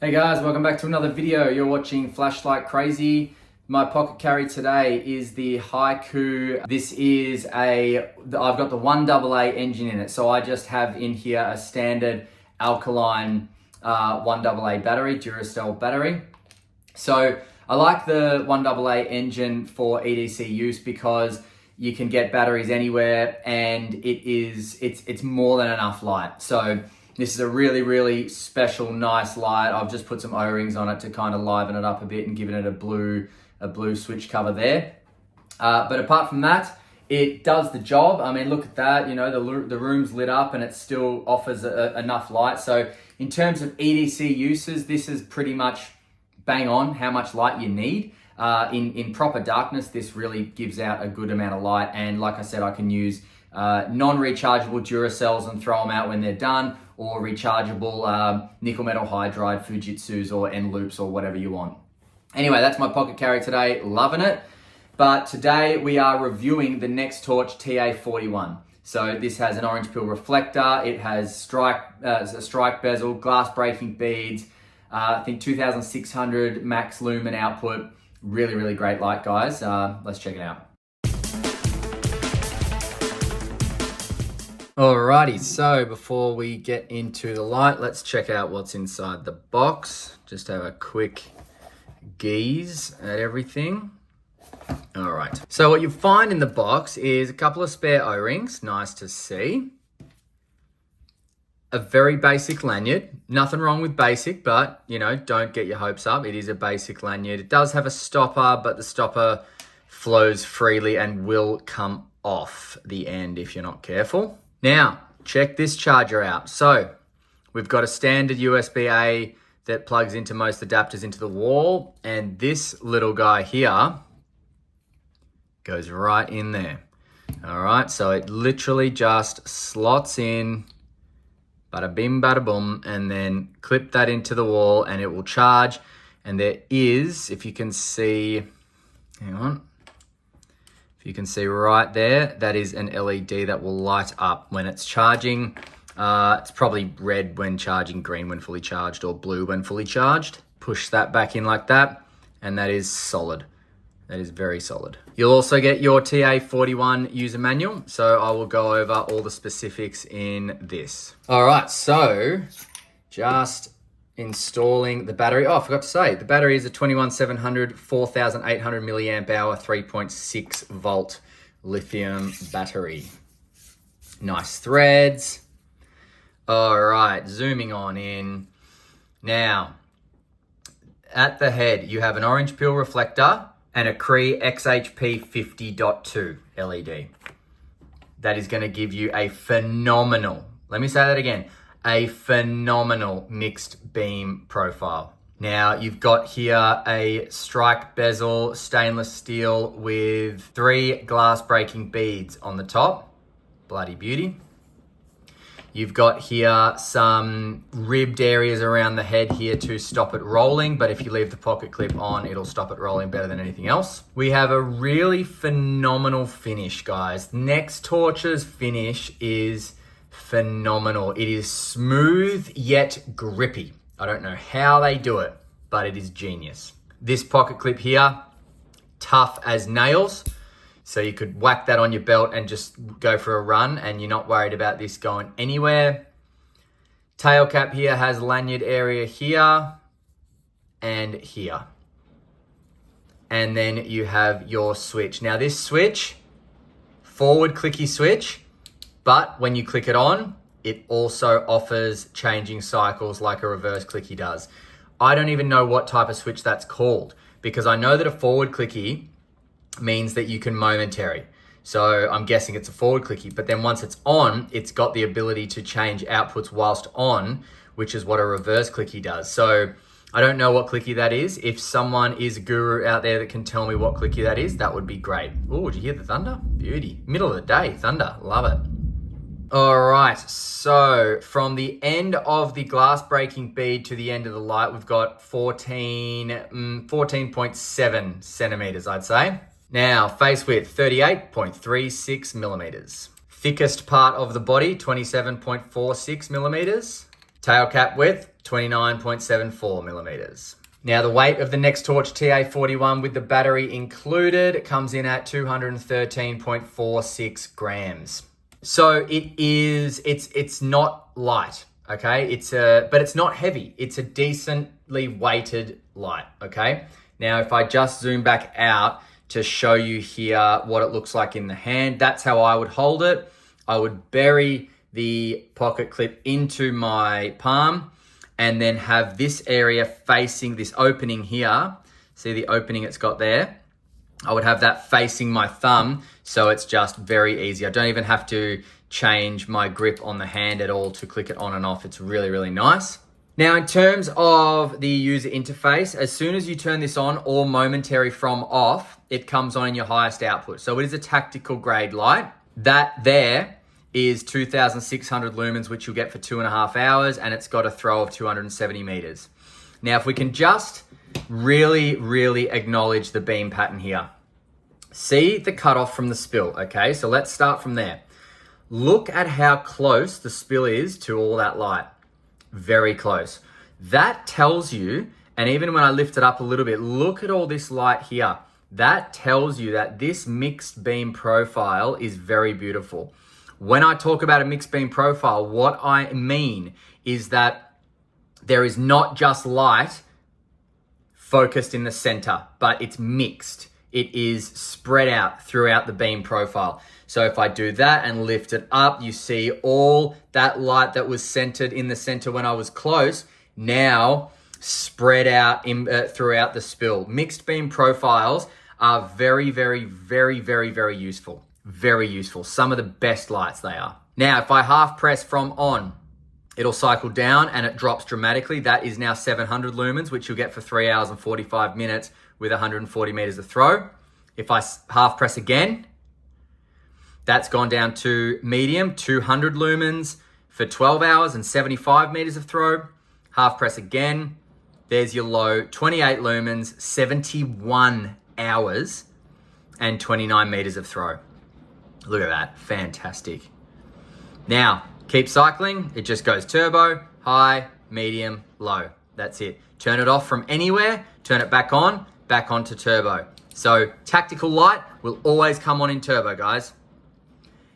Hey guys, welcome back to another video. You're watching Flashlight Crazy. My pocket carry today is the Haiku. I've got the 1AA engine in it. So I just have in here a standard alkaline 1AA battery, Duracell battery. So I like the 1AA engine for EDC use because you can get batteries anywhere and it's more than enough light. So this is a really, really special, nice light. I've just put some O-rings on it to kind of liven it up a bit and given it a blue switch cover there. But apart from that, it does the job. I mean, look at that. You know, the room's lit up and it still offers enough light. So in terms of EDC uses, this is pretty much bang on how much light you need. In proper darkness, this really gives out a good amount of light. And like I said, I can use non-rechargeable Duracells and throw them out when they're done, or rechargeable nickel metal hydride Fujitsus or N-loops or whatever you want. Anyway, that's my pocket carry today, loving it. But today we are reviewing the Nextorch TA41. So this has an orange peel reflector, it has a strike bezel, glass breaking beads, I think 2600 max lumen output. Really, really great light, guys. Let's check it out. Alrighty, so before we get into the light, let's check out what's inside the box. Just have a quick gaze at everything. All right, so what you find in the box is a couple of spare O-rings, nice to see. A very basic lanyard, nothing wrong with basic, but you know, don't get your hopes up. It is a basic lanyard. It does have a stopper, but the stopper flows freely and will come off the end if you're not careful. Now, check this charger out. So we've got a standard USB-A that plugs into most adapters into the wall, and this little guy here goes right in there. All right, so it literally just slots in, bada bim, bada boom, and then clip that into the wall and it will charge. And there is, if you can see, hang on. If you can see right there, that is an LED that will light up when it's charging. It's probably red when charging, green when fully charged, or blue when fully charged. Push that back in like that, and that is solid. That is very solid. You'll also get your TA41 user manual, so I will go over all the specifics in this. All right, so just installing the battery. Oh, I forgot to say, the battery is a 21700, 4800 milliamp hour, 3.6 volt lithium battery. Nice threads. All right, zooming on in. Now, at the head, you have an orange peel reflector and a Cree XHP 50.2 LED. That is going to give you a phenomenal, let me say that again, a phenomenal mixed beam profile. Now you've got here a strike bezel stainless steel with 3 glass breaking beads on the top. Bloody beauty. You've got here some ribbed areas around the head here to stop it rolling, but if you leave the pocket clip on, it'll stop it rolling better than anything else. We have a really phenomenal finish, guys. Nextorch's finish is phenomenal. It is smooth yet grippy. I don't know how they do it, but it is genius. This pocket clip here, tough as nails. So you could whack that on your belt and just go for a run and you're not worried about this going anywhere. Tail cap here has lanyard area here and here. And then you have your switch. Now this switch, forward clicky switch, but when you click it on, it also offers changing cycles like a reverse clicky does. I don't even know what type of switch that's called because I know that a forward clicky means that you can momentary. So I'm guessing it's a forward clicky, but then once it's on, it's got the ability to change outputs whilst on, which is what a reverse clicky does. So I don't know what clicky that is. If someone is a guru out there that can tell me what clicky that is, that would be great. Oh, did you hear the thunder? Beauty. Middle of the day, thunder, love it. All right, so from the end of the glass breaking bead to the end of the light, we've got 14.7 centimeters, I'd say. Now, face width, 38.36 millimeters. Thickest part of the body, 27.46 millimeters. Tail cap width, 29.74 millimeters. Now the weight of the Nextorch TA41 with the battery included comes in at 213.46 grams. So it's not light, okay? But it's not heavy. It's a decently weighted light, okay? Now if I just zoom back out to show you here what it looks like in the hand, that's how I would hold it. I would bury the pocket clip into my palm and then have this area facing this opening here. See the opening it's got there? I would have that facing my thumb, so it's just very easy. I don't even have to change my grip on the hand at all to click it on and off. It's really, really nice. Now, in terms of the user interface, as soon as you turn this on or momentary from off, it comes on in your highest output. So it is a tactical grade light. That there is 2,600 lumens, which you'll get for 2.5 hours, and it's got a throw of 270 meters. Now, if we can just really, really acknowledge the beam pattern here. See the cutoff from the spill, okay? So let's start from there. Look at how close the spill is to all that light. Very close. That tells you, and even when I lift it up a little bit, look at all this light here. That tells you that this mixed beam profile is very beautiful. When I talk about a mixed beam profile, what I mean is that there is not just light focused in the center, but it's mixed. It is spread out throughout the beam profile. So if I do that and lift it up, you see all that light that was centered in the center when I was close, now spread out throughout the spill. Mixed beam profiles are very, very, very, very, very useful. Very useful. Some of the best lights they are. Now, if I half press from on, it'll cycle down and it drops dramatically. That is now 700 lumens, which you'll get for 3 hours and 45 minutes with 140 meters of throw. If I half press again, that's gone down to medium, 200 lumens for 12 hours and 75 meters of throw. Half press again, there's your low, 28 lumens, 71 hours and 29 meters of throw. Look at that, fantastic. Now, keep cycling, it just goes turbo, high, medium, low. That's it. Turn it off from anywhere, turn it back onto turbo. So tactical light will always come on in turbo, guys.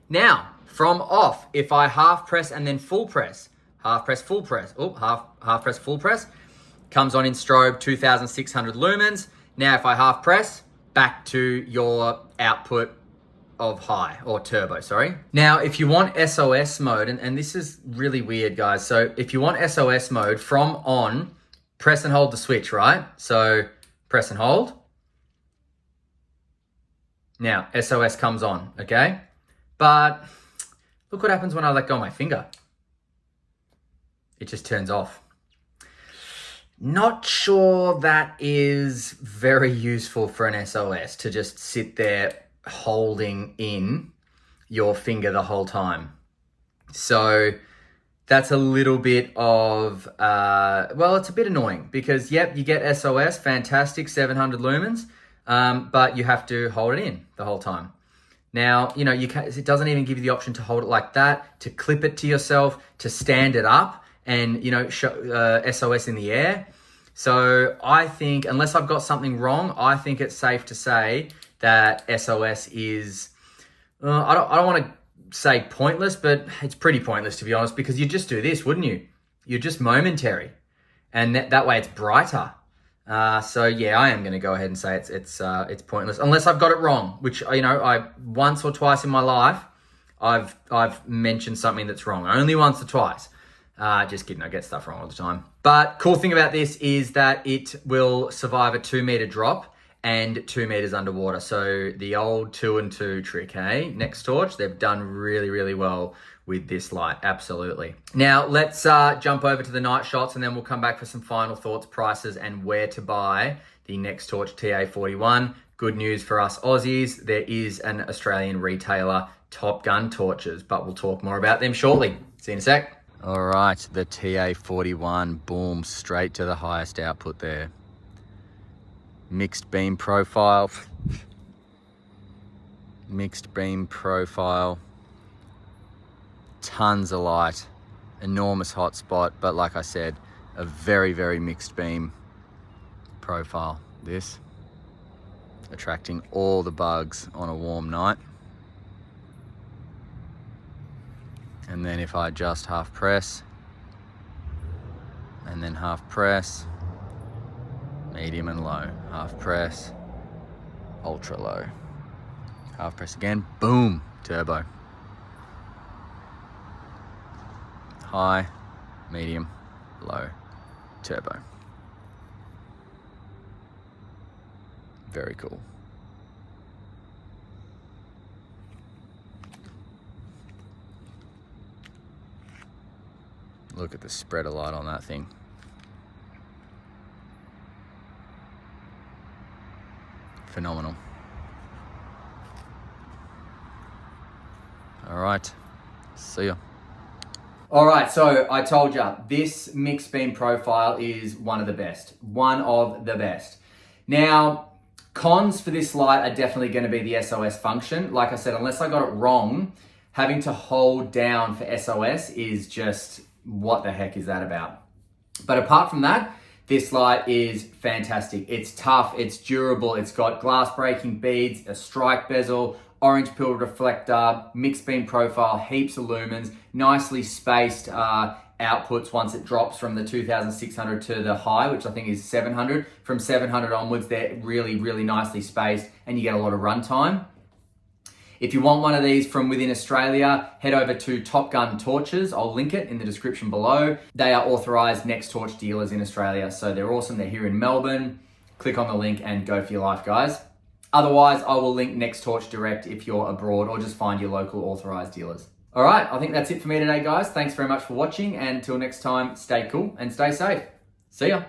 Now, from off, if I half press and then full press, half press, full press, half press, full press, comes on in strobe, 2,600 lumens. Now, if I half press, back to your output of high, or turbo, sorry. Now, if you want SOS mode, and this is really weird, guys. So if you want SOS mode, from on, press and hold the switch, right? So press and hold. Now, SOS comes on, okay? But look what happens when I let go of my finger. It just turns off. Not sure that is very useful for an SOS to just sit there holding in your finger the whole time. So that's a little bit of, well, it's a bit annoying because, yep, you get SOS, fantastic, 700 lumens, but you have to hold it in the whole time. Now, you know, it doesn't even give you the option to hold it like that, to clip it to yourself, to stand it up and, you know, show SOS in the air. So I think, unless I've got something wrong, I think it's safe to say that SOS is, I don't want to say pointless, but it's pretty pointless, to be honest, because you just do this, wouldn't you? You're just momentary, and that way it's brighter. So yeah, I am going to go ahead and say it's pointless, unless I've got it wrong, which, you know, I once or twice in my life, I've mentioned something that's wrong. Only once or twice. Just kidding, I get stuff wrong all the time. But cool thing about this is that it will survive a 2-meter drop and 2 meters underwater. So the old 2 and 2 trick, hey? Nextorch, they've done really, really well with this light, absolutely. Now let's jump over to the night shots and then we'll come back for some final thoughts, prices, and where to buy the Nextorch TA41. Good news for us Aussies, there is an Australian retailer, Top Gun Torches, but we'll talk more about them shortly. See you in a sec. All right, the TA41, boom, straight to the highest output there. Mixed beam profile. Mixed beam profile. Tons of light. enormous hot spot, but like I said, a very, very mixed beam profile. This, attracting all the bugs on a warm night. And then if I just half press, and then half press, medium and low, half press, ultra low, half press again, boom, turbo. High, medium, low, turbo. Very cool. Look at the spread of light on that thing. Phenomenal. All right, see ya. All right, so I told you, this mixed beam profile is one of the best. One of the best. Now, cons for this light are definitely going to be the SOS function. Like I said, unless I got it wrong, having to hold down for SOS is just, what the heck is that about? But apart from that, this light is fantastic. It's tough, it's durable, it's got glass breaking beads, a strike bezel, orange pill reflector, mixed beam profile, heaps of lumens, nicely spaced outputs once it drops from the 2600 to the high, which I think is 700. From 700 onwards, they're really, really nicely spaced and you get a lot of runtime. If you want one of these from within Australia, head over to Top Gun Torches. I'll link it in the description below. They are authorized Nextorch dealers in Australia, so they're awesome. They're here in Melbourne. Click on the link and go for your life, guys. Otherwise, I will link Nextorch direct if you're abroad, or just find your local authorized dealers. All right, I think that's it for me today, guys. Thanks very much for watching, and until next time, stay cool and stay safe. See ya.